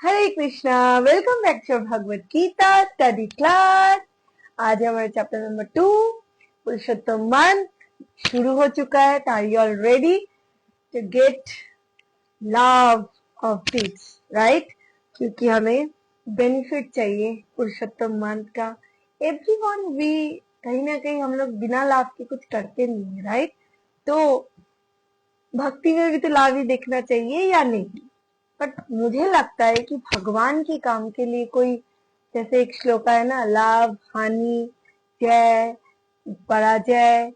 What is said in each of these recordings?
Hare Krishna. Welcome back to Bhagavad Gita study class. आज हमारे chapter number 2 पुरुषोत्तम मंत्र शुरू हो चुका है। Are you all ready to get love of this, right? क्योंकि हमें बेनिफिट चाहिए पुरुषोत्तम मंत्र का। एवरीवन वी कहीं ना कहीं हम लोग बिना लाभ के कुछ करते नहीं है, राइट? तो भक्ति में भी तो लाभ ही देखना चाहिए या नहीं? बट मुझे लगता है कि भगवान के काम के लिए कोई, जैसे एक श्लोक है ना, लाभ हानि जय पराजय,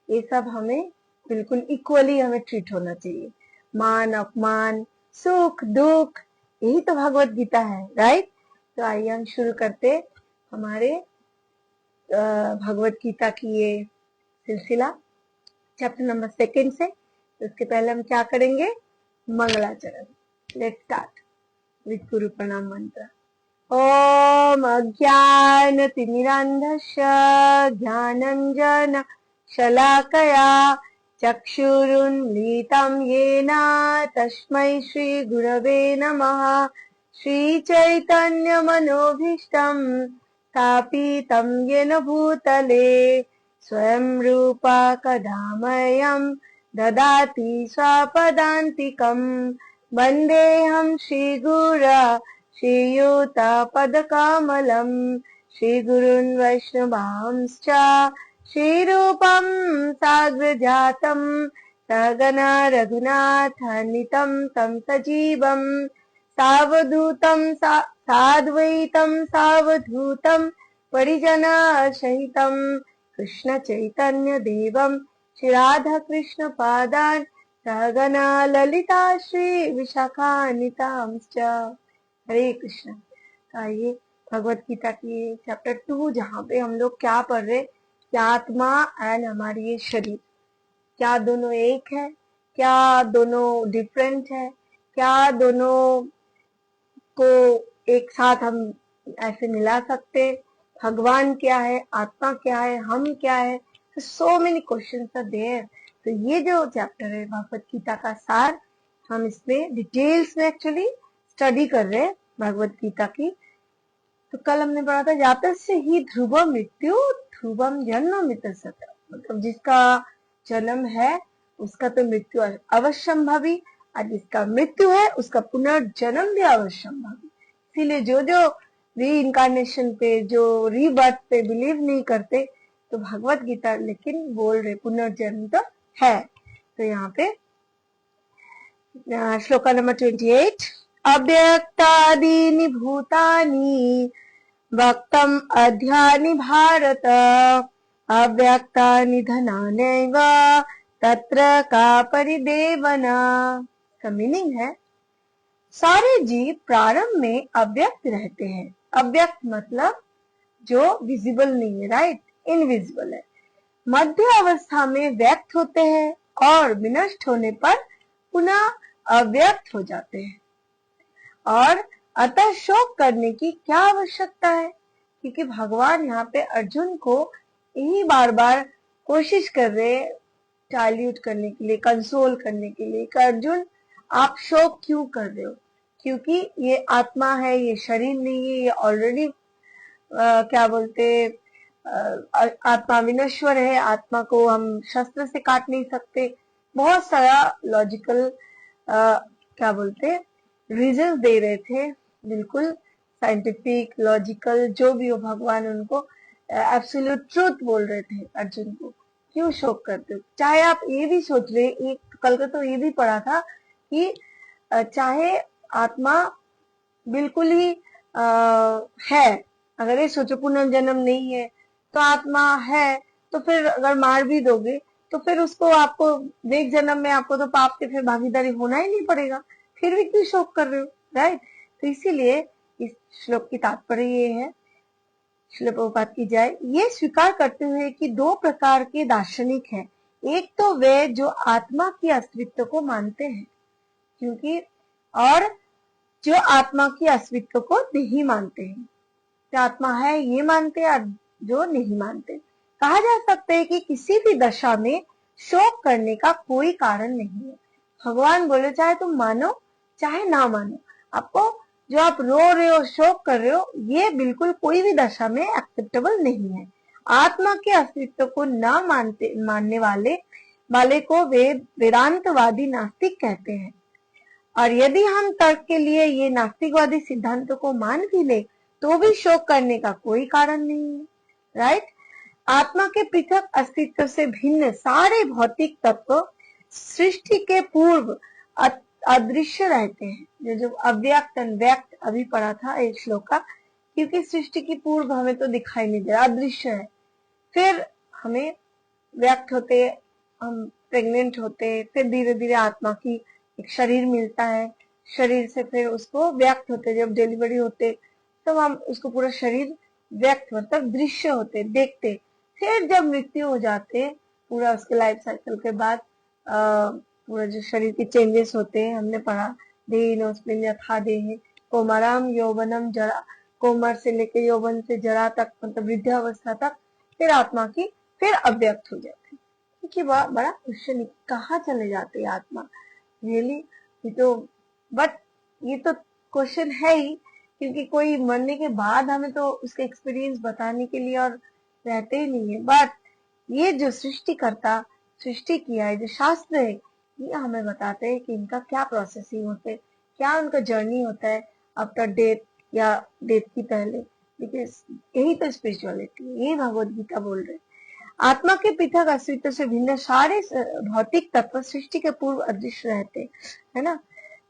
ये सब हमें बिल्कुल इक्वली हमें ट्रीट होना चाहिए। मान अपमान सुख दुख, यही तो भगवत गीता है, राइट? तो आइए हम शुरू करते हमारे भगवत गीता की ये सिलसिला चैप्टर नंबर 2 से। तो उसके पहले हम क्या करेंगे? मंगलाचरण। लेट्स स्टार्ट विथ गुरु प्रणाम मंत्र। ओम अज्ञानतिमिरान्धस्य ज्ञानाञ्जन शलाकया चक्षुरुन्मीलितं येन तस्मै श्रीगुरवे नमः। श्रीचैतन्यमनोभीष्टं स्थापितं येन भूतले स्वयं रूपा कदा मह्यं ददाति स्वपदान्तिकम्। वन्देऽहं श्रीगुरा श्रीयुतपदकमलम् श्रीगुरून् वैष्णवांश्च श्रीरूपं साग्रजातं सहगना रघुनाथान्वितं तं सजीवं सावधूतं साद्वैतं सावधूतं परिजनसहितं कृष्ण चैतन्य देवं श्री राधा कृष्ण पादान् सहगना ललिता श्री विशाखान्वितांश्च। हरे कृष्ण। आइए भगवत गीता की चैप्टर 2, जहाँ पे हम लोग क्या पढ़ रहे, क्या आत्मा एंड हमारी ये शरीर, क्या दोनों एक है, क्या दोनों डिफरेंट है, क्या दोनों को एक साथ हम ऐसे मिला सकते, भगवान क्या है, आत्मा क्या है, हम क्या है। So many questions are there. तो ये जो चैप्टर है भगवत गीता का सार, हम इसमें डिटेल्स में एक्चुअली स्टडी कर रहे हैं भगवत गीता की। तो कल हमने पढ़ा था जातस्य से ही ध्रुव मृत्यु ध्रुवम जन्म मितस्य, मतलब जिसका जन्म है उसका तो मृत्यु अवश्यंभावी, और जिसका मृत्यु है उसका पुनर्जन्म भी अवश्यंभावी। इसीलिए जो जो री इनकारनेशन पे, जो रीबर्थ पे बिलीव नहीं करते, तो भगवत गीता लेकिन बोल रहे पुनर्जन्म तो है। तो यहाँ पे श्लोक नंबर 28, अव्यक्तादीनि भूतानि वक्तम् अध्यानि भारत अव्यक्तानि धनान्यैव तत्र का परिदेवना। का मीनिंग है, सारे जीव प्रारंभ में अव्यक्त रहते हैं। अव्यक्त मतलब जो विजिबल नहीं है, राइट? इनविजिबल है। मध्य अवस्था में व्यक्त होते हैं और विनष्ट होने पर पुनः अव्यक्त हो जाते हैं। और अतः शोक करने की क्या आवश्यकता है? क्योंकि भगवान यहाँ पे अर्जुन को यही बार बार कोशिश कर रहे डाइल्यूट करने के लिए, कंसोल करने के लिए कि अर्जुन आप शोक क्यों कर रहे हो? क्योंकि ये आत्मा है, ये शरीर नहीं है, ये ऑलरेडी क्या बोलते, आत्मा विनश्वर है, आत्मा को हम शस्त्र से काट नहीं सकते। बहुत सारा लॉजिकल क्या बोलते रीजन दे रहे थे, बिल्कुल साइंटिफिक लॉजिकल जो भी हो, भगवान उनको एब्सोल्यूट ट्रूथ बोल रहे थे अर्जुन को। क्यों शोक करते हो? चाहे आप ये भी सोच रहे, एक कल का तो ये भी पढ़ा था कि चाहे आत्मा बिल्कुल ही है, अगर ये सोचो पुनर्जन्म नहीं है तो आत्मा है, तो फिर अगर मार भी दोगे तो फिर उसको आपको नेक्स्ट जन्म में आपको तो पाप के फिर भागीदारी होना ही नहीं पड़ेगा, फिर भी क्यों शोक कर रहे हो, राइट? तो इसीलिए इस श्लोक की तात्पर्य ये है, श्रील प्रभुपाद की जय, ये स्वीकार करते हुए कि दो प्रकार के दार्शनिक हैं। एक तो वे जो आत्मा की अस्तित्व को मानते हैं, क्योंकि और जो आत्मा की अस्तित्व को नहीं मानते हैं। जो आत्मा है ये मानते हैं, जो नहीं मानते। कहा जा सकता है कि किसी भी दशा में शोक करने का कोई कारण नहीं है। भगवान बोले चाहे तुम मानो चाहे ना मानो, आपको जो आप रो रहे हो, शोक कर रहे हो, ये बिल्कुल कोई भी दशा में एक्सेप्टेबल नहीं है। आत्मा के अस्तित्व को न मानने वाले को वेदांतवादी नास्तिक कहते हैं। और यदि हम तर्क के लिए ये नास्तिकवादी सिद्धांतों को मान भी ले तो भी शोक करने का कोई कारण नहीं है। राइट? आत्मा के पृथक अस्तित्व से भिन्न सारे भौतिक तत्व सृष्टि के पूर्व अदृश्य रहते हैं। जो अव्यक्त व्यक्त अभी पढ़ा था एक श्लोक का, क्योंकि सृष्टि की पूर्व हमें तो दिखाई नहीं दे रहा, अदृश्य है। फिर हमें व्यक्त होते, हम प्रेग्नेंट होते, फिर धीरे धीरे आत्मा की एक शरीर मिलता है, शरीर से फिर उसको व्यक्त होते, जब डिलीवरी होते तब हम उसको पूरा शरीर व्यक्त मतलब दृश्य होते, देखते। फिर जब मृत्यु हो जाते, पूरा उसके लाइफ साइकिल के बाद पूरा जो शरीर के चेंजेस होते हैं, हमने पढ़ा देहिनोऽस्मिन् यथा देहे कौमारम यौवनम जरा, कोमर से लेके यौवन से जरा तक मतलब वृद्धावस्था तक, फिर आत्मा की फिर अव्यक्त हो जाती। क्योंकि बड़ा क्वेश्चन, कहाँ चले जाते आत्मा रियली? ये तो बट ये तो क्वेश्चन है ही, क्योंकि कोई मरने के बाद हमें तो उसका एक्सपीरियंस बताने के लिए और रहते ही नहीं है। बट ये जो सृष्टिकर्ता सृष्टि किया है, जो शास्त्र है, ये हमें बताते हैं कि इनका क्या प्रोसेसिंग होते है, क्या उनका जर्नी होता है आफ्टर डेथ या डेथ की पहले। बिकॉज यही तो स्पिरिचुअलिटी है, यही भगवत गीता बोल रहे। आत्मा के पृथक अस्तित्व से भिन्न सारे भौतिक तत्व सृष्टि के पूर्व अदृश्य रहते, है ना।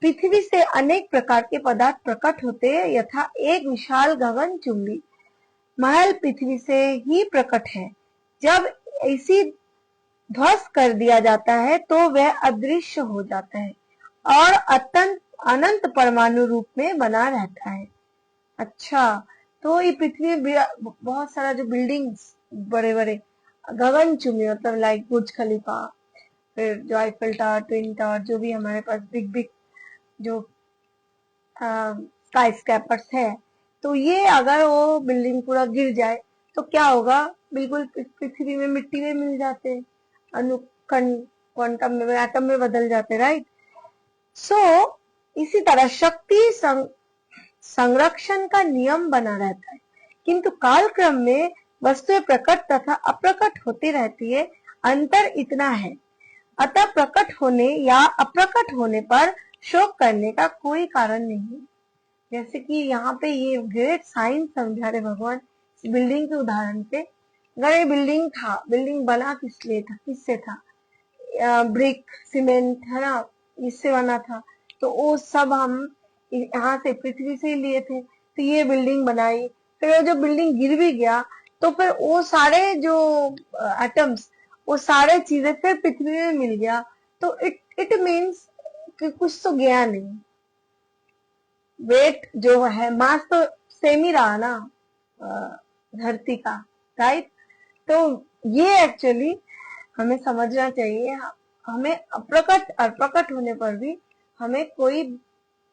पृथ्वी से अनेक प्रकार के पदार्थ प्रकट होते हैं, यथा एक विशाल गगन चुंबी महल पृथ्वी से ही प्रकट है। जब इसी ध्वस्त कर दिया जाता है तो वह अदृश्य हो जाता है और अनंत परमाणु रूप में बना रहता है। अच्छा, तो ये पृथ्वी बहुत सारा जो बिल्डिंग्स बड़े बड़े गगनचुंबी मतलब लाइक बुर्ज खलीफा, फिर जो आईफल टावर, ट्विन टावर, जो भी हमारे पास बिग बिग जो स्काई स्क्रैपर्स है, तो ये अगर वो बिल्डिंग पूरा गिर जाए तो क्या होगा? बिल्कुल पृथ्वी में मिट्टी में मिल जाते, अनुकण क्वांटम में एटम में बदल जाते। राइट? सो इसी तरह शक्ति संरक्षण का नियम बना रहता है, किंतु कालक्रम में वस्तुएं प्रकट तथा अप्रकट होती रहती है। अंतर इतना है, अतः प्रकट होने या अप्रकट होने पर शोक करने का कोई कारण नहीं। जैसे कि यहाँ पे ये ग्रेट साइंस समझा रहे भगवान इस बिल्डिंग के उदाहरण पे। अगर ये बिल्डिंग था, बिल्डिंग बना किस लिए था, किससे था? ब्रिक सीमेंट, है ना, इससे बना था। तो वो सब हम यहाँ से पृथ्वी से ही लिए थे, तो ये बिल्डिंग बनाई। फिर वो जो बिल्डिंग गिर भी गया तो फिर वो सारे जो एटम्स, वो सारे चीजें फिर पृथ्वी में मिल गया। तो इट मीन्स कि कुछ तो गया नहीं, वेट जो है, मास तो सेम ही रहा ना धरती का। राइट? तो ये एक्चुअली हमें समझना चाहिए। हमें अप्रकट और प्रकट होने पर भी हमें कोई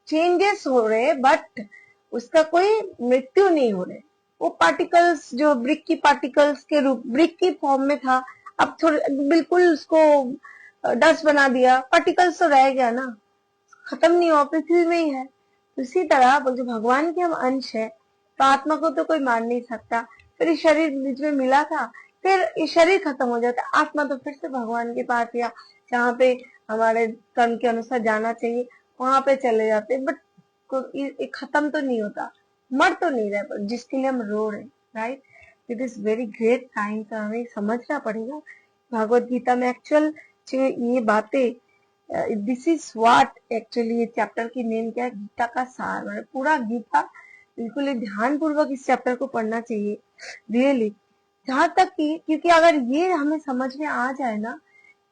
चेंजेस हो रहे, बट उसका कोई मृत्यु नहीं हो रहे। वो पार्टिकल्स जो ब्रिक की पार्टिकल्स के रूप, ब्रिक की फॉर्म में था, अब थोड़े बिल्कुल उसको डस्ट बना दिया, पार्टिकल्स तो रह गया ना, खत्म नहीं हुआ, पृथ्वी में ही है। उसी तरह जो भगवान के हम अंश है, तो आत्मा को तो कोई मार नहीं सकता। फिर शरीर बीच में मिला था, फिर ये शरीर खत्म हो जाता है, आत्मा तो फिर से भगवान के पास या जहाँ पे हमारे कर्म के अनुसार जाना चाहिए वहां पे चले जाते हैं। बट ये खत्म तो नहीं होता, मर तो नहीं रहे, पर जिसके लिए हम रो रहे। Right? It is very great science, हमें समझना पड़ेगा भगवत गीता में एक्चुअल ये बातें। दिस इज व्हाट एक्चुअली, ये चैप्टर की नेम क्या है? गीता का सार। मतलब पूरा गीता बिल्कुल ध्यान पूर्वक इस चैप्टर को पढ़ना चाहिए रियली। जहां तक कि क्योंकि अगर ये हमें समझ में आ जाए ना,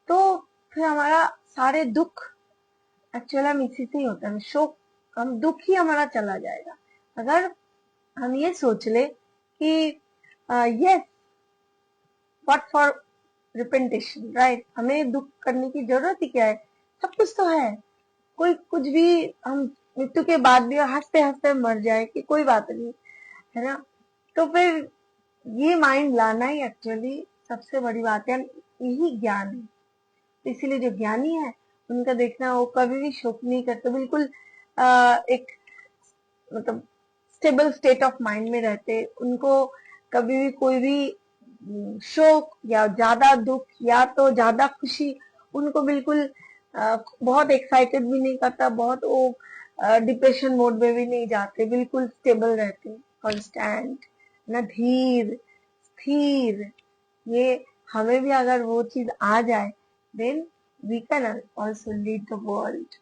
तो फिर हमारा सारे दुख एक्चुअल हम इसी से ही होता है, शोक, हम दुख ही हमारा चला जाएगा। अगर हम ये सोच ले कि यस, व्हाट फॉर रिपेंटेशन, राइट? हमें दुख करने की जरूरत ही क्या है? सब कुछ तो है। कोई कुछ भी, हम मृत्यु के बाद भी हंसते हंसते मर जाए कि कोई बात नहीं, है ना। तो फिर ये माइंड लाना ही एक्चुअली सबसे बड़ी बात है, यही ज्ञान है। इसीलिए जो ज्ञानी है उनका देखना, वो कभी भी शोक नहीं करते, बिल्कुल एक मतलब स्टेबल स्टेट ऑफ माइंड में रहते, उनको कभी भी कोई भी शोक या ज्यादा दुख या तो ज्यादा खुशी उनको बिल्कुल बहुत एक्साइटेड भी नहीं करता, बहुत वो डिप्रेशन मोड में भी नहीं जाते, बिल्कुल स्टेबल रहते, कांस्टेंट ना, धीर स्थिर। ये हमें भी अगर वो चीज आ जाए, then we can also lead the world.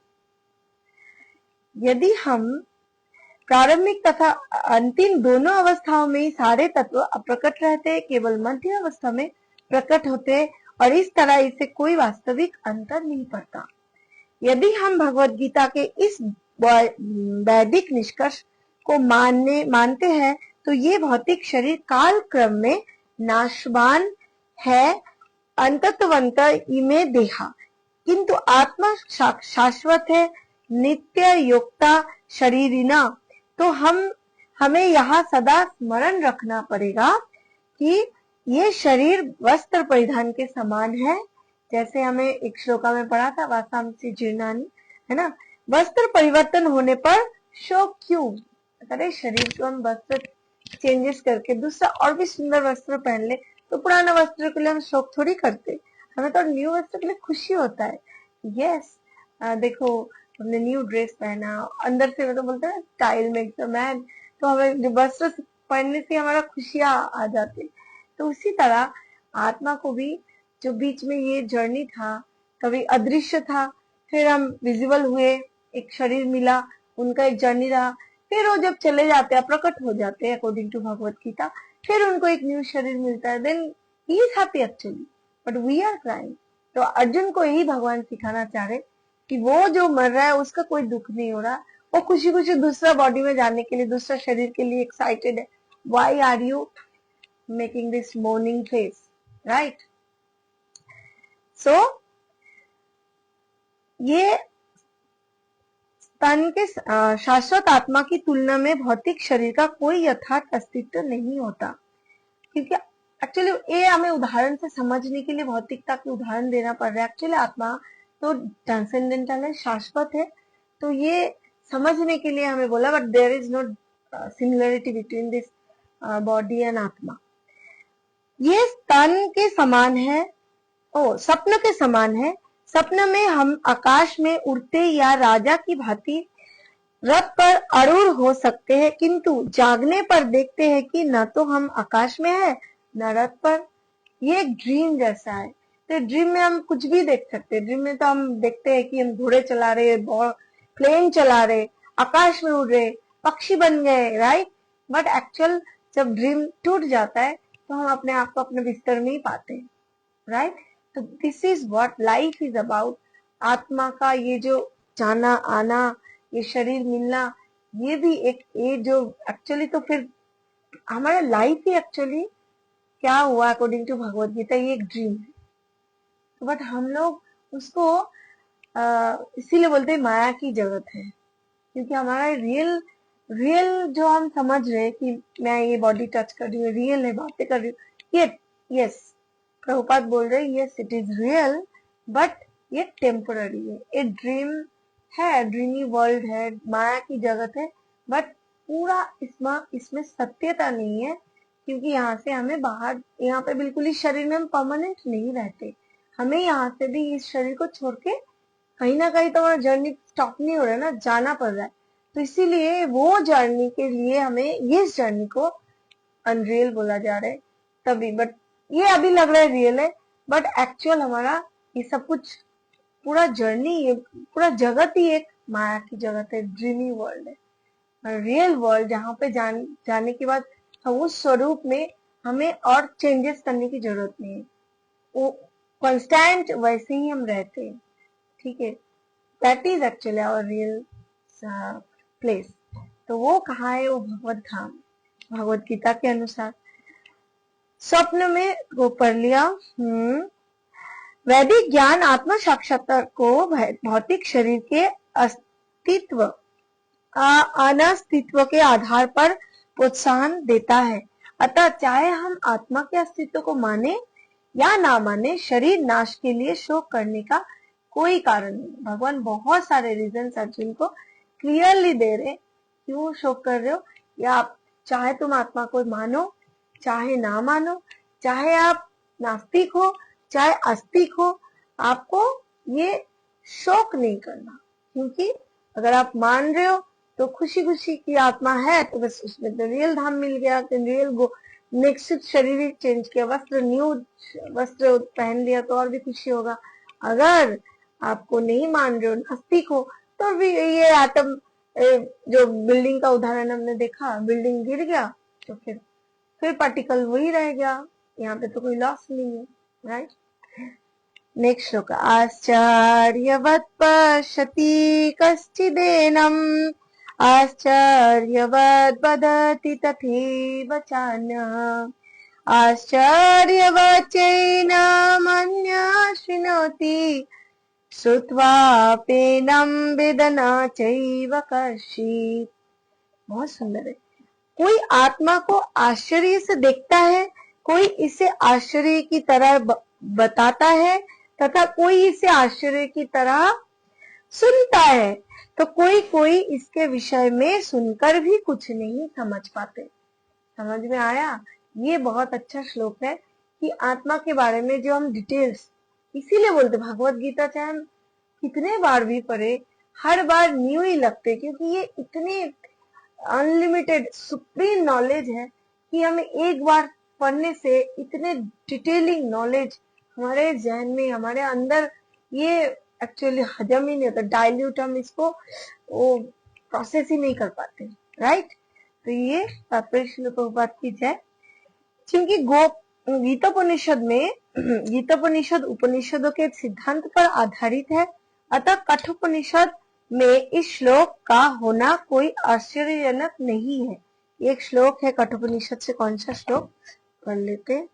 यदि हम प्रारंभिक तथा अंतिम दोनों अवस्थाओं में सारे तत्व अप्रकट रहते, केवल मध्य अवस्था में प्रकट होते, और इस तरह इससे कोई वास्तविक अंतर नहीं पड़ता। यदि हम भगवत गीता के इस वैदिक निष्कर्ष को मानते हैं, तो ये भौतिक शरीर काल क्रम में नाशवान है, अंततवंत इमे देहा, किंतु आत्मा शाश्वत है, नित्य योक्ता शरीरिना। तो हमें यहाँ सदा स्मरण रखना पड़ेगा कि ये शरीर वस्त्र परिधान के समान है, जैसे हमें एक श्लोका में पढ़ा था, वासांसी जीर्णानि, है ना, वस्त्र परिवर्तन होने पर शोक क्यों? अरे शरीर को हम वस्त्र चेंजेस करके दूसरा और भी सुंदर वस्त्र पहन ले, तो पुराना वस्त्र के लिए हम शोक थोड़ी करते, हमें तो न्यू वस्त्र के लिए खुशी होता है। यस, देखो हमने न्यू ड्रेस पहना, अंदर से मतलब बोलते हैं स्टाइल मेक्स अ मैन, तो हमें जो वस्त्र पहनने से हमारा खुशियां आ जाती। तो उसी तरह आत्मा को भी जो बीच में ये जर्नी था, कभी अदृश्य था, फिर हम विजिबल हुए, एक शरीर मिला, उनका एक जर्नी रहा, फिर वो जब चले जाते हैं, प्रकट हो जाते हैं अकॉर्डिंग टू भगवत गीता, फिर उनको एक न्यू शरीर मिलता है, then he is happy actually, but we are crying. तो अर्जुन को यही भगवान सिखाना चाह रहे कि वो जो मर रहा है उसका कोई दुख नहीं हो रहा, वो खुशी खुशी दूसरा बॉडी में जाने के लिए, दूसरा शरीर के लिए एक्साइटेड है। Why are you making this morning face, right? So ये तन के शाश्वत आत्मा की तुलना में भौतिक शरीर का कोई यथार्थ अस्तित्व नहीं होता, क्योंकि एक्चुअली ये हमें उदाहरण से समझने के लिए भौतिकता के उदाहरण देना पड़ रहा है। एक्चुअली आत्मा तो ट्रांसेंडेंटल है, शाश्वत है, तो ये समझने के लिए हमें बोला, but there is no similarity between this body and आत्मा। ये तन के समान है, स्वप्न के समान है। स्वप्न में हम आकाश में उड़ते या राजा की भांति रथ पर आरूढ़ हो सकते हैं, किंतु जागने पर देखते हैं कि न तो हम आकाश में है न रथ पर। ये एक ड्रीम जैसा है। तो ड्रीम में हम कुछ भी देख सकते हैं। ड्रीम में तो हम देखते हैं कि हम घोड़े चला रहे, प्लेन चला रहे, आकाश में उड़ रहे, पक्षी बन गए, राइट? बट एक्चुअल जब ड्रीम टूट जाता है तो हम अपने आप को अपने बिस्तर में ही पाते हैं, राइट? तो this is what life is about. आत्मा का ये जो जाना आना, ये शरीर मिलना, ये भी एक ये जो एक्चुअली तो फिर हमारा लाइफ ही एक्चुअली क्या हुआ अकॉर्डिंग टू भगवत गीता, ये एक ड्रीम है। तो बट हम लोग उसको इसीलिए बोलते हैं माया की जगत है, क्योंकि हमारा रियल रियल जो हम समझ रहे हैं कि मैं ये बॉडी टच कर रही हूँ, रियल है, बातें कर रही हूँ, ये यस प्रभुपाद बोल रहे हैं, yes it is real, but ये टेम्पररी है, ये ड्रीम है, ड्रीमी वर्ल्ड है, माया की जगत है, बट पूरा इसमें सत्यता नहीं है, क्योंकि यहाँ से हमें बाहर, यहाँ पे बिल्कुल इस शरीर में हम परमानेंट नहीं रहते, हमें यहाँ से भी इस शरीर को छोड़ के कहीं ना कहीं तो हमारा जर्नी स्टॉप नहीं हो रहा है ना, जाना पड़ रहा है। तो इसीलिए वो जर्नी के लिए हमें इस जर्नी को अनरियल बोला जा रहा है तभी, बट ये अभी लग रहा है रियल है, बट एक्चुअल हमारा ये सब कुछ पूरा जर्नी, ये पूरा जगत ही एक माया की जगत है, ड्रीमी वर्ल्ड है। रियल वर्ल्ड जहाँ पे जाने के बाद हम उस स्वरूप में हमें और चेंजेस करने की जरूरत नहीं है, वो कांस्टेंट वैसे ही हम रहते हैं, ठीक है? That is actually our real place. तो वो कहाँ है? वो भगवत धाम, भगवत गीता के अनुसार। स्वप्न में वो पढ़ लिया। वैदिक ज्ञान आत्मा साक्षात्कार को भौतिक शरीर के अस्तित्व अनास्तित्व के आधार पर प्रोत्साहन देता है। अतः चाहे हम आत्मा के अस्तित्व को माने या ना माने, शरीर नाश के लिए शोक करने का कोई कारण नहीं। भगवान बहुत सारे रीजन अर्जुन को क्लियरली दे रहे क्यों शोक कर रहे हो? या आप चाहे तुम आत्मा को मानो चाहे ना मानो, चाहे आप नास्तिक हो चाहे आस्तिक हो, आपको ये शोक नहीं करना। क्योंकि अगर आप मान रहे हो तो खुशी खुशी की आत्मा है तो बस उसमें तो रियल धाम मिल गया, रियल गो नेक्स्ट शरीर चेंज किया, वस्त्र न्यू वस्त्र पहन लिया तो और भी खुशी होगा। अगर आपको नहीं मान रहे हो, नास्तिक हो, तो भी ये आत्म जो बिल्डिंग का उदाहरण हमने देखा, बिल्डिंग गिर गया तो फिर पार्टिकल वही रह गया, यहाँ पे तो कोई लॉस नहीं है, राइट। नेक्स्ट श्लोक, आश्चर्यवत् पश्यति कश्चिदेनम् आश्चर्यवत् वदति तथैव चान्यः आश्चर्यवच्चैनमन्यः शृणोति श्रुत्वाप्येनं वेद न चैव कश्चित्। बहुत सुंदर है। कोई आत्मा को आश्चर्य से देखता है, कोई इसे आश्चर्य की तरह बताता है तथा कोई इसे आश्चर्य की तरह सुनता है, तो कोई कोई इसके विषय में सुनकर भी कुछ नहीं समझ पाते। समझ में आया? ये बहुत अच्छा श्लोक है कि आत्मा के बारे में जो हम डिटेल्स, इसीलिए बोलते भगवत गीता चाहे हम कितने बार भी पढ़े, हर बार न्यू ही लगते, क्योंकि ये इतनी अनलिमिटेड सुप्रीम नॉलेज है कि हमें एक बार पढ़ने से इतने डिटेलिंग नॉलेज हमारे जहन में, हमारे अंदर ये एक्चुअली हजम ही नहीं होता, डाइल्यूट, हम इसको वो प्रोसेस ही नहीं कर पाते, राइट। तो ये तात्पर्य श्रील प्रभुपाद की जय। क्योंकि गीतोपनिषद में गीतोपनिषद उपनिषदों के सिद्धांत पर आधारित है, अतः कठोपनिषद में इस श्लोक का होना कोई आश्चर्यजनक नहीं है। एक श्लोक है कठोपनिषद से, कौन सा श्लोक पढ़ लेते?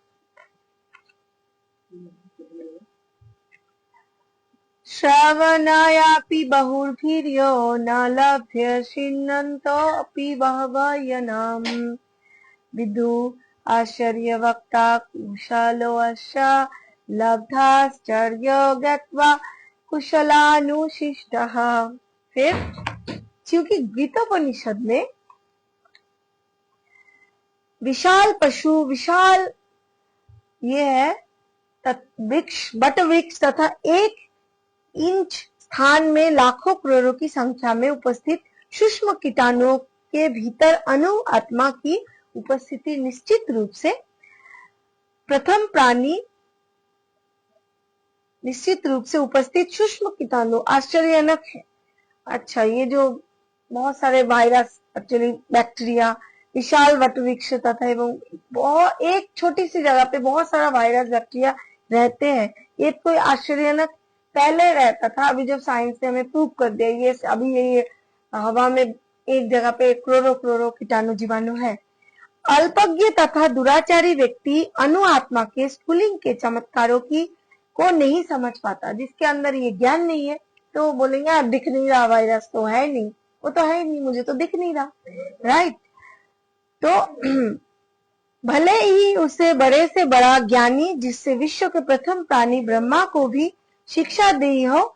श्रवणायापि बहुर्भिर्यो न लभ्य शृण्वन्तोऽपि बहवः यनाम् विदु आश्चर्यवक्ता कुशलोऽस्य लब्धाश्चर्यो ज्ञात्वा कुशलानुशिष्टः। फिर क्योंकि गीतोपनिषद में विशाल पशु, विशाल ये है बट वृक्ष तथा 1 इंच स्थान में लाखों करोड़ों की संख्या में उपस्थित सूक्ष्म कीटाणुओं के भीतर अणु आत्मा की उपस्थिति निश्चित रूप से प्रथम प्राणी, निश्चित रूप से उपस्थित सूक्ष्म कीटाणु आश्चर्यजनक है। अच्छा, ये जो बहुत सारे वायरस, एक्चुअली बैक्टीरिया, विशाल वटवृक्ष तथा एवं बहुत एक छोटी सी जगह पे बहुत सारा वायरस बैक्टीरिया रहते हैं, ये कोई आश्चर्यजनक पहले रहता था, अभी जब साइंस ने हमें प्रूव कर दिया, ये अभी ये हवा में एक जगह पे करोड़ों कीटाणु जीवाणु है। अल्पज्ञ तथा दुराचारी व्यक्ति अणु आत्मा के स्फुलिंग के चमत्कारों की को नहीं समझ पाता। जिसके अंदर ये ज्ञान नहीं है तो वो बोलेंगे यार दिख नहीं रहा, वायरस तो है नहीं, वो तो है नहीं, मुझे तो दिख नहीं रहा, राइट। तो भले ही उसे बड़े से बड़ा ज्ञानी, जिससे विश्व के प्रथम प्राणी ब्रह्मा को भी शिक्षा दी हो,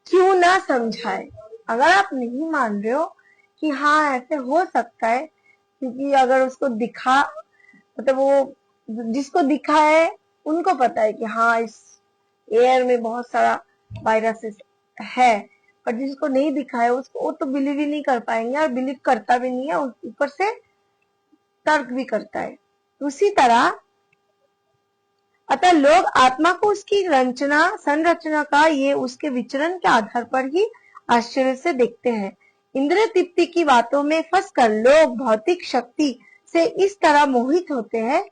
क्यों ना समझाए। अगर आप नहीं मान रहे हो कि हाँ ऐसे हो सकता है, क्योंकि अगर उसको दिखा, मतलब वो जिसको दिखा है उनको पता है कि हाँ इस एयर में बहुत सारा वायरसेस है, पर जिसको नहीं दिखा है उसको, वो तो बिलीव ही नहीं कर पाएंगे, और बिलीव करता भी नहीं है, ऊपर से तर्क भी करता है। उसी तरह अतः लोग आत्मा को उसकी संरचना का, ये उसके विचरण के आधार पर ही आश्चर्य से देखते हैं। इंद्रिय तृप्ति की बातों में फंसकर लोग भौतिक शक्ति से इस तरह मोहित होते हैं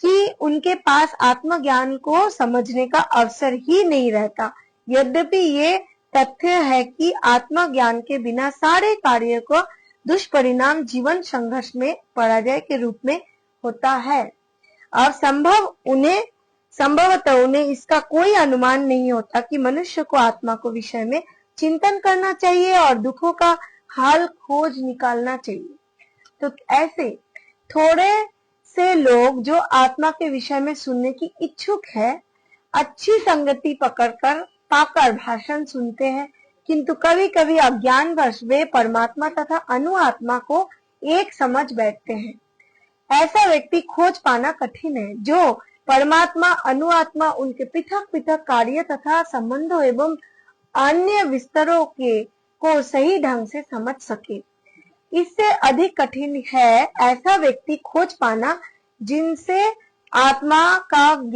कि उनके पास आत्मज्ञान को समझने का अवसर ही नहीं रहता। यद्यपि ये तथ्य है कि आत्मज्ञान के बिना सारे कार्य को दुष्परिणाम जीवन संघर्ष में पराजय के रूप में होता है, और संभवतः उन्हें इसका कोई अनुमान नहीं होता कि मनुष्य को आत्मा को विषय में चिंतन करना चाहिए और दुखों का हाल खोज निकालना चाहिए। तो ऐसे थोड़े से लोग जो आत्मा के विषय में सुनने की इच्छुक है, अच्छी संगति पाकर भाषण सुनते हैं किंतु कभी कभी अज्ञानवश वे परमात्मा तथा अनु आत्मा को एक समझ बैठते हैं। ऐसा व्यक्ति खोज पाना कठिन है जो परमात्मा अनु आत्मा उनके पृथक पृथक कार्य तथा संबंधों एवं अन्य विस्तरों के को सही ढंग से समझ सके। इससे अधिक कठिन है ऐसा व्यक्ति खोज पाना जिससे आत्मा के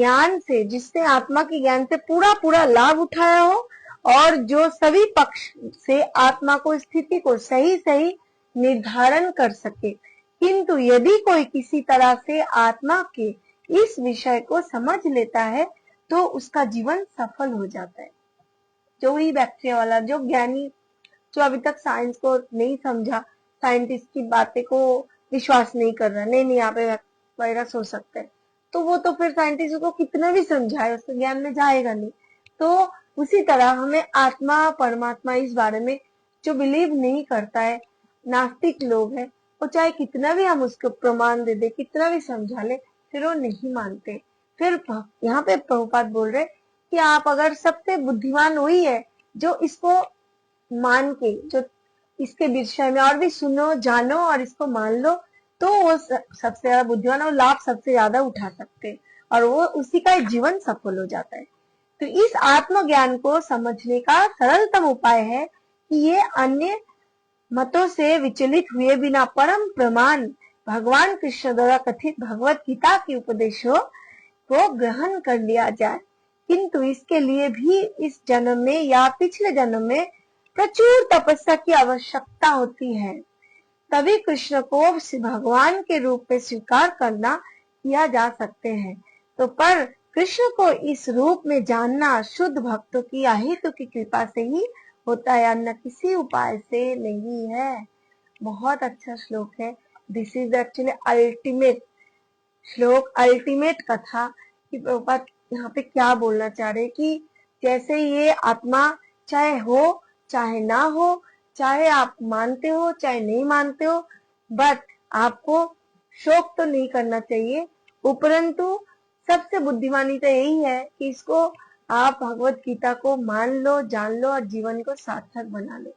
ज्ञान से पूरा पूरा लाभ उठाया हो और जो सभी पक्ष से आत्मा को स्थिति को सही सही निर्धारण कर सके। किंतु यदि कोई किसी तरह से आत्मा के इस विषय को समझ लेता है तो उसका जीवन सफल हो जाता है। जो ही बैक्टीरिया वाला, जो ज्ञानी, जो अभी तक साइंस को नहीं समझा, साइंटिस्ट की बातें को विश्वास नहीं कर रहा, नहीं यहाँ पे वायरस हो सकता है, तो वो तो फिर साइंटिस्ट को कितना भी समझाए उसके ज्ञान में जाएगा नहीं। तो उसी तरह हमें आत्मा परमात्मा इस बारे में जो बिलीव नहीं करता है, नास्तिक लोग हैं, वो चाहे कितना भी हम उसको प्रमाण दे दे, कितना भी समझा ले, फिर वो नहीं मानते। फिर यहाँ पे प्रभुपाद बोल रहे कि आप अगर सबसे बुद्धिमान वही है जो इसको मान के, जो इसके विषय में और भी सुनो जानो और इसको मान लो, तो वो सबसे ज्यादा बुद्धिमान और लाभ सबसे ज्यादा उठा सकते हैं और वो उसी का जीवन सफल हो जाता है। तो इस आत्मज्ञान को समझने का सरलतम उपाय है कि ये अन्य मतों से विचलित हुए बिना परम प्रमाण भगवान कृष्ण द्वारा कथित भगवत गीता के उपदेशों को ग्रहण कर लिया जाए। किंतु इसके लिए भी इस जन्म में या पिछले जन्म में प्रचुर तपस्या की आवश्यकता होती है, तभी कृष्ण को भगवान के रूप में स्वीकार करना किया जा सकते हैं। तो पर कृष्ण को इस रूप में जानना शुद्ध भक्तों की अहेतु की कृपा से ही होता है, अन्य किसी उपाय से नहीं है। बहुत अच्छा श्लोक है। दिस इज एक्चुअली अल्टीमेट श्लोक, अल्टीमेट कथा कि प्रभुपाद यहाँ पे क्या बोलना चाह रहे कि जैसे ये आत्मा चाहे हो चाहे ना हो, चाहे आप मानते हो चाहे नहीं मानते हो, बट आपको शोक तो नहीं करना चाहिए। उपरंतु सबसे बुद्धिमानी तो यही है कि इसको आप भगवत गीता को मान लो, जान लो और जीवन को सार्थक बना लो।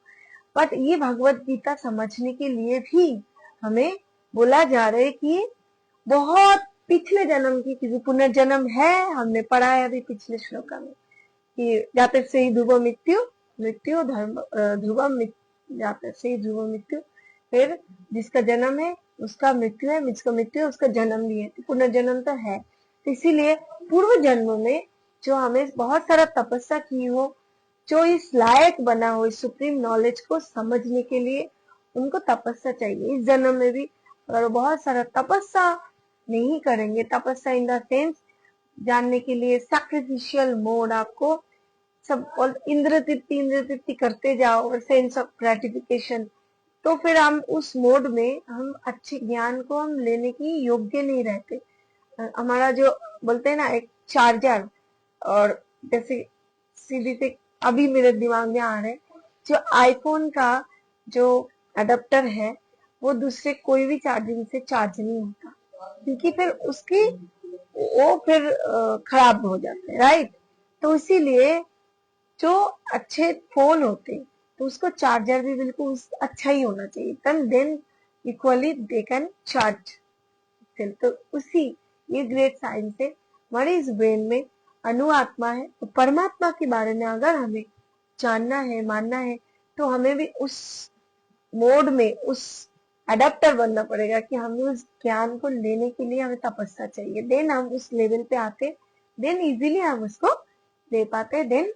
बट ये भगवत गीता समझने के लिए भी हमें बोला जा रहा है कि बहुत पिछले जन्म की पुनर्जन्म है। हमने पढ़ा है अभी पिछले श्लोक में कि जाते से ही ध्रुव मृत्यु, मृत्यु धर्म ध्रुवम, जाते से ही ध्रुव मृत्यु, फिर जिसका जन्म है उसका मृत्यु है, जिसका मृत्यु है उसका जन्म भी है, तो पुनर्जन्म तो है। तो इसीलिए पूर्व जन्म में जो हमें बहुत सारा तपस्या की हो, जो इस लायक बना हो इस सुप्रीम नॉलेज को समझने के लिए, उनको तपस्या चाहिए। इस जन्म में भी अगर बहुत सारा तपस्या नहीं करेंगे, तपस्या इन द सेंस जानने के लिए सैक्रिफिशियल मोड, आपको सब इंद्र तृप्ति करते जाओ और सेंस ऑफ ग्रेटिफिकेशन, तो फिर हम उस मोड में हम अच्छे ज्ञान को हम लेने की योग्य नहीं रहते। हमारा जो बोलते हैं ना एक चार्जर, और जैसे सीधी से अभी मेरे दिमाग में आ रहे जो आईफोन का जो अडेप्टर है वो दूसरे कोई भी चार्जिंग से चार्ज नहीं होता, क्योंकि फिर उसकी वो फिर खराब हो जाते हैं, राइट। तो इसीलिए जो अच्छे फोन होते तो उसको चार्जर भी बिल्कुल अच्छा ही होना चाहिए, then equally they can charge. तो उसी ये ग्रेट साइंस है। हमारे इस ब्रेन में अनु आत्मा है, तो परमात्मा के बारे में अगर हमें जानना है, मानना है, तो हमें भी उस मोड में उस अडेप्टर बनना पड़ेगा कि हमें उस ज्ञान को लेने के लिए हमें तपस्या चाहिए। देन हम उस लेवल पे आते, देन इजीली हम उसको ले पाते, देन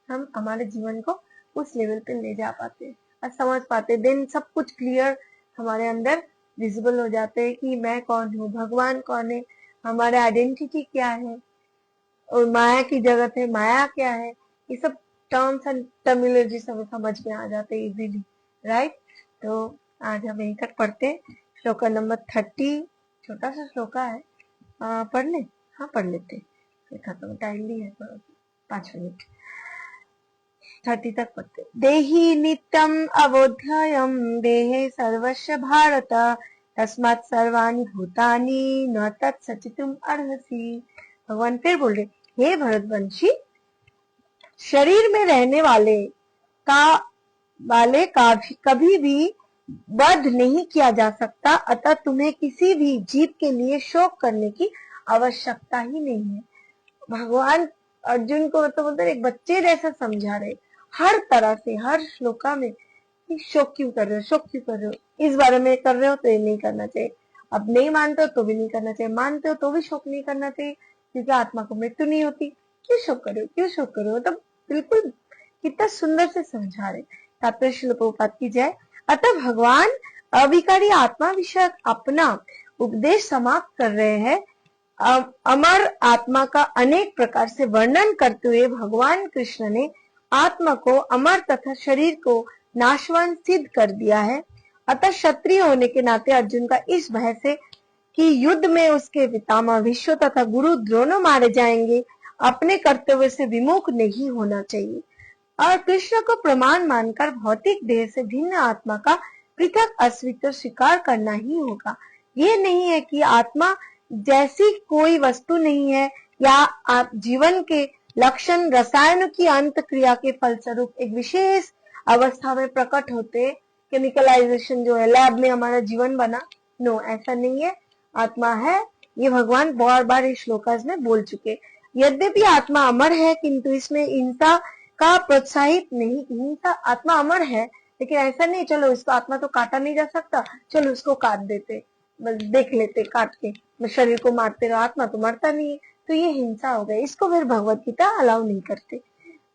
हम हमारे जीवन को उस लेवल पे ले जा पाते और समझ पाते। देन सब कुछ क्लियर हमारे अंदर विजिबल हो जाते हैं कि मैं कौन हूँ, भगवान कौन है, हमारा आइडेंटिटी क्या है और माया की जगत है, माया क्या है, ये सब टर्म्स एंड टर्मिनोलॉजी हमें समझ में आ जाते हैं इजीली, राइट। तो आज हम यहीं तक पढ़ते हैं। श्लोक नंबर 30, छोटा सा श्लोका है, पढ़ ले, हाँ पढ़ लेते, खत्म, टाइम भी है 5 मिनट। 30 तक पढ़ते। देहि नित्यम अवोध्यायम देहे सर्वस्व भारत तस्मात् सर्वाणि भूतानि न तत्सचितुम अर्हसि। भगवान फिर बोल रहे, हे भरतवंशी, शरीर में रहने वाले का वाले का कभी भी वध नहीं किया जा सकता, अतः तुम्हें किसी भी जीव के लिए शोक करने की आवश्यकता ही नहीं है। भगवान अर्जुन को मतलब बोलते एक बच्चे जैसा समझा रहे हर तरह से, हर श्लोका में कि शोक क्यों कर रहे हो, शोक क्यों कर रहे हो, इस बारे में कर रहे हो तो ये नहीं करना चाहिए, अब नहीं मानते हो तो भी नहीं करना चाहिए, मानते हो तो भी शोक नहीं करना चाहिए, क्योंकि आत्मा को मृत्यु नहीं होती, क्यों शोक कर रहे हो, क्यों शोक कर रहे हो, मतलब बिल्कुल कितना सुंदर से समझा रहे। तात्पर्य श्रील प्रभुपाद की जय। अतः भगवान अविकारी आत्मा विषय अपना उपदेश समाप्त कर रहे हैं। अमर आत्मा का अनेक प्रकार से वर्णन करते हुए भगवान कृष्ण ने आत्मा को अमर तथा शरीर को नाशवान सिद्ध कर दिया है। अतः क्षत्रिय होने के नाते अर्जुन का इस भय से कि युद्ध में उसके पितामह भीष्म तथा गुरु दोनों मारे जाएंगे, अपने कर्तव्य से विमुख नहीं होना चाहिए और कृष्ण को प्रमाण मानकर भौतिक देह से भिन्न आत्मा का पृथक अस्तित्व स्वीकार करना ही होगा। ये नहीं है कि आत्मा जैसी कोई वस्तु नहीं है या आप जीवन के लक्षण रसायनों की अंत क्रिया के फलस्वरूप एक विशेष अवस्था में प्रकट होते, केमिकलाइजेशन जो है लैब में हमारा जीवन बना, नो ऐसा नहीं है। आत्मा है, ये भगवान बार बार इस श्लोकास में बोल चुके। यद्यपि आत्मा अमर है किंतु इसमें हिंसा का प्रोत्साहित नहीं, हिंसा आत्मा अमर है लेकिन ऐसा नहीं चलो इसको आत्मा तो काटा नहीं जा सकता, चलो उसको काट देते, बस देख लेते काट के शरीर को मारते रहो, आत्मा तो मरता नहीं है, तो ये हिंसा हो गई, इसको फिर भगवत गीता अलाउ नहीं करते।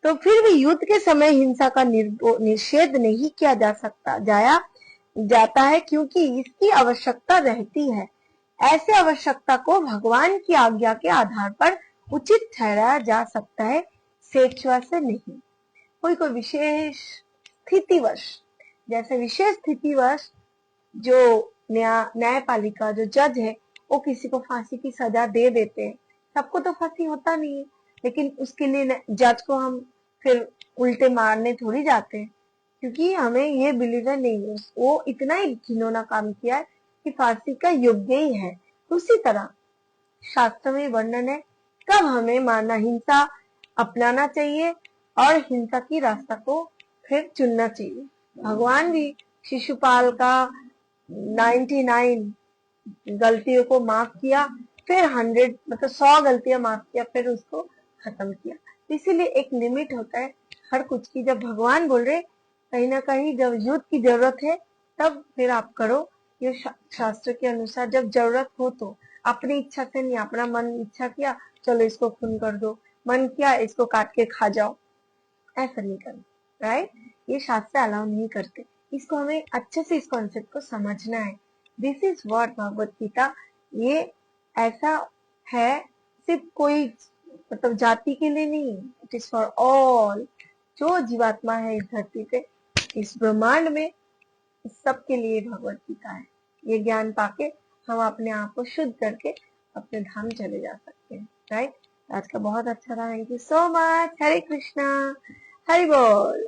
तो फिर भी युद्ध के समय हिंसा का निषेध नहीं किया जा सकता जाता है क्योंकि इसकी आवश्यकता रहती है। ऐसे आवश्यकता को भगवान की आज्ञा के आधार पर उचित ठहराया जा सकता है, स्वेच्छा से नहीं। कोई विशेष स्थितिवश, जैसे विशेष स्थितिवश जो न्यायपालिका जो जज है वो किसी को फांसी की सजा दे देते हैं, सबको तो फांसी होता नहीं है, लेकिन उसके लिए जज को हम फिर उल्टे मारने थोड़ी जाते हैं, क्योंकि हमें ये बिलीव नहीं है वो इतना ही घिनौना काम किया है कि फांसी का योग्य ही है। उसी तरह शास्त्र में वर्णन है कब हमें माना हिंसा अपनाना चाहिए और हिंसा की रास्ता को फिर चुनना चाहिए। भगवान भी शिशुपाल का 99 गलतियों को माफ किया, फिर 100 मतलब 100 गलतियां माफ किया, फिर उसको खत्म किया। इसीलिए एक लिमिट होता है हर कुछ की। जब भगवान बोल रहे कहीं ना कहीं जब युद्ध की जरूरत है तब फिर आप करो, ये शास्त्र के अनुसार जब जरूरत हो तो, अपनी इच्छा से नहीं, अपना मन इच्छा किया चलो इसको खून कर दो, मन किया इसको काट के खा जाओ, ऐसा नहीं करना, राइट। ये शास्त्र अलाउ नहीं करते, इसको हमें अच्छे से इस कॉन्सेप्ट को समझना है। This is what Bhagavad Gita, ये ऐसा है सिर्फ कोई मतलब जाति के लिए नहीं, इट इज फॉर ऑल, जो जीवात्मा है इस धरती पे, इस ब्रह्मांड में, इस सब के लिए भगवत गीता है। ये ज्ञान पाके हम अपने आप को शुद्ध करके अपने धाम चले जा सकते हैं, राइट। आज का बहुत अच्छा रहा, थैंक यू सो मच। हरे कृष्णा, हरि बोल।